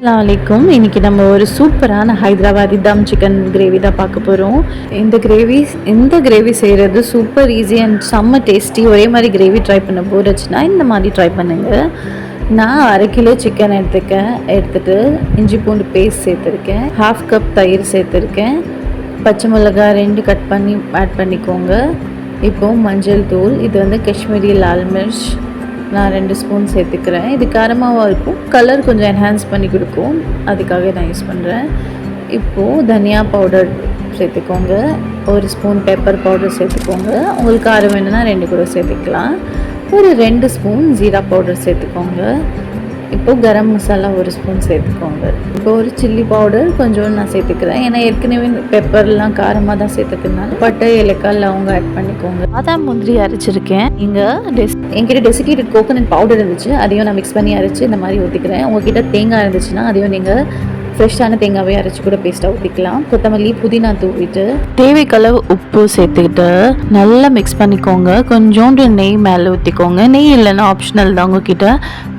அஸ்ஸலாமு இன்னைக்கு நம்ம ஒரு சூப்பரான ஹைதராபாதி தம் சிக்கன் கிரேவி தான் பார்க்க போகிறோம். இந்த கிரேவி செய்கிறது சூப்பர் ஈஸி அண்ட் செம்ம டேஸ்டி. ஒரே மாதிரி கிரேவி ட்ரை பண்ண போறச்சுன்னா இந்த மாதிரி ட்ரை பண்ணுங்கள். நான் 1/2 கிலோ சிக்கன் எடுத்துட்டு இஞ்சி பூண்டு பேஸ்ட் சேர்த்துருக்கேன், 1/2 கப் தயிர் சேர்த்துருக்கேன், பச்சை மிளகாய் 2 கட் பண்ணி ஆட் பண்ணிக்கோங்க. இப்போது மஞ்சள் தூள், இது வந்து காஷ்மீரி லால் மிர்ச் நான் 2 ஸ்பூன் சேர்த்துக்கிறேன். இது காரமாகவும் இருக்கும், கலர் கொஞ்சம் என்ஹான்ஸ் பண்ணி கொடுக்கும், அதுக்காக நான் யூஸ் பண்ணுறேன். இப்போது தனியா பவுடர் சேர்த்துக்கோங்க, 1 ஸ்பூன் பெப்பர் பவுடர் சேர்த்துக்கோங்க. உங்களுக்கு காரம் வேணும்னா 2 கூட சேர்த்துக்கலாம். ஒரு 2 ஸ்பூன் ஜீரா பவுடர் சேர்த்துக்கோங்க. இப்போது கரம் மசாலா 1 ஸ்பூன் சேர்த்துக்கோங்க. இப்போ ஒரு சில்லி பவுடர் கொஞ்சம் நான் சேர்த்துக்கிறேன், ஏன்னா ஏற்கனவே பெப்பர்லாம் காரமாக தான் சேர்த்துக்கிறதுனால பட்டை ஏலக்காய் லவங்க ஆட் பண்ணிக்கோங்க. பாதாம் முந்திரி அரைச்சிருக்கேன். என்கிட்ட டெசிகேட்டட் கோகோனட் பவுடர் இருந்துச்சு, அதையும் நான் மிக்ஸ் பண்ணி அரைச்சி இந்த மாதிரி ஊற்றிக்கிறேன். உங்ககிட்ட தேங்காய் இருந்துச்சுன்னா அதையும் நீங்கள் ஃப்ரெஷ்ஷான தேங்காவே அரைச்சி கூட பேஸ்ட்டாக ஊற்றிக்கலாம். கொத்தமல்லி புதினா தூவிட்டு தேவைக்களவு உப்பு சேர்த்துக்கிட்டு நல்லா மிக்ஸ் பண்ணிக்கோங்க. கொஞ்சோண்டு நெய் மேலே ஊற்றிக்கோங்க. நெய் இல்லைன்னா ஆப்ஷனல் தான், உங்ககிட்ட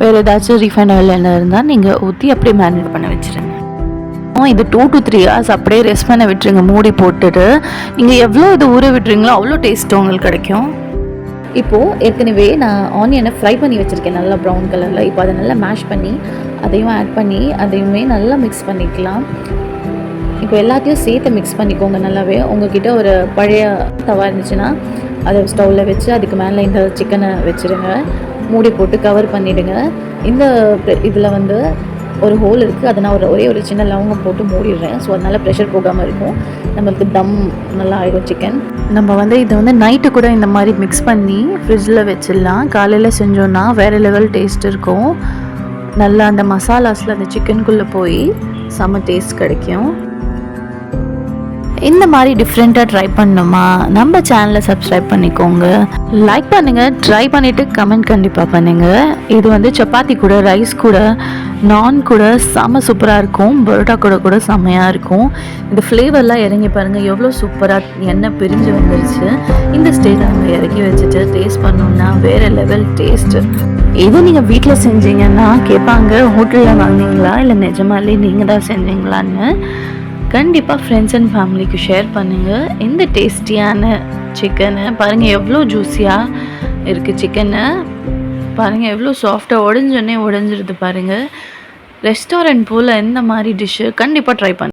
வேறு ஏதாச்சும் ரீஃபைண்ட் ஆயில் என்ன இருந்தால் நீங்கள் ஊற்றி அப்படியே மேரினேட் பண்ண வச்சுருங்க. இது 2 to 3 hours அப்படியே ரெஸ்ட் பண்ண விட்டுருங்க மூடி போட்டுட்டு. நீங்கள் எவ்வளோ இது ஊற விட்டுறீங்களோ அவ்வளோ டேஸ்ட்டு உங்களுக்கு கிடைக்கும். இப்போது ஏற்கனவே நான் ஆனியனை ஃப்ரை பண்ணி வச்சுருக்கேன் நல்லா ப்ரௌன் கலரில். இப்போ அதை நல்லா மேஷ் பண்ணி அதையும் ஆட் பண்ணி அதையுமே நல்லா மிக்ஸ் பண்ணிக்கலாம். இப்போ எல்லாத்தையும் சேர்த்து மிக்ஸ் பண்ணிக்கோங்க நல்லாவே. உங்கள்கிட்ட ஒரு பழைய தவா இருந்துச்சுன்னா அதை ஸ்டவ்வில் வச்சு அதுக்கு மேலே இந்த சிக்கனை வச்சுருங்க, மூடி போட்டு கவர் பண்ணிவிடுங்க. இந்த இதில் வந்து ஒரு ஹோல் இருக்குது, அதை நான் ஒரே ஒரு சின்ன லவங்கம் போட்டு மூடிடுறேன். ஸோ அதனால் ப்ரெஷர் போகாமல் இருக்கும், நம்மளுக்கு தம் நல்லா ஆகிடும் சிக்கன். நம்ம வந்து இதை வந்து நைட்டு கூட இந்த மாதிரி மிக்ஸ் பண்ணி ஃப்ரிட்ஜில் வச்சிடலாம். காலையில் செஞ்சோன்னா வேறு லெவல் டேஸ்ட் இருக்கும். நல்லா அந்த மசாலாஸில் அந்த சிக்கனுக்குள்ளே போய் செம்ம டேஸ்ட் கிடைக்கும். இந்த மாதிரி டிஃப்ரெண்ட்டாக ட்ரை பண்ணணுமா, நம்ம சேனலை சப்ஸ்கிரைப் பண்ணிக்கோங்க, லைக் பண்ணுங்கள், ட்ரை பண்ணிவிட்டு கமெண்ட் கண்டிப்பாக பண்ணுங்கள். இது வந்து சப்பாத்தி கூட, ரைஸ் கூட, நான் கூட செம்ம சூப்பராக இருக்கும். பரோட்டா கூட செம்மையாக இருக்கும். இந்த ஃப்ளேவர்லாம் இறங்கி பாருங்கள் எவ்வளோ சூப்பராக எண்ணெய் பிரிஞ்சு வந்துருச்சு. இந்த ஸ்டேஜில் நம்ம இறக்கி வச்சுட்டு டேஸ்ட் பண்ணோம்னா வேறு லெவல் டேஸ்ட்டு. இது நீங்கள் வீட்டில் செஞ்சீங்கன்னா கேட்பாங்க, ஹோட்டலில் வாங்கினீங்களா இல்லை நிஜமாலே நீங்கள் தான் செஞ்சீங்களான்னு. கண்டிப்பாக ஃப்ரெண்ட்ஸ் அண்ட் ஃபேமிலிக்கு ஷேர் பண்ணுங்கள். இந்த டேஸ்டியான சிக்கனை பாருங்கள் எவ்வளோ ஜூஸியாக இருக்குது. சிக்கனை பாருங்கள் எவ்வளோ சாஃப்டாக உடஞ்சிருது பாருங்கள். ரெஸ்டாரண்ட் போல் இந்த மாதிரி டிஷ்ஷு கண்டிப்பாக ட்ரை பண்ணுங்கள்.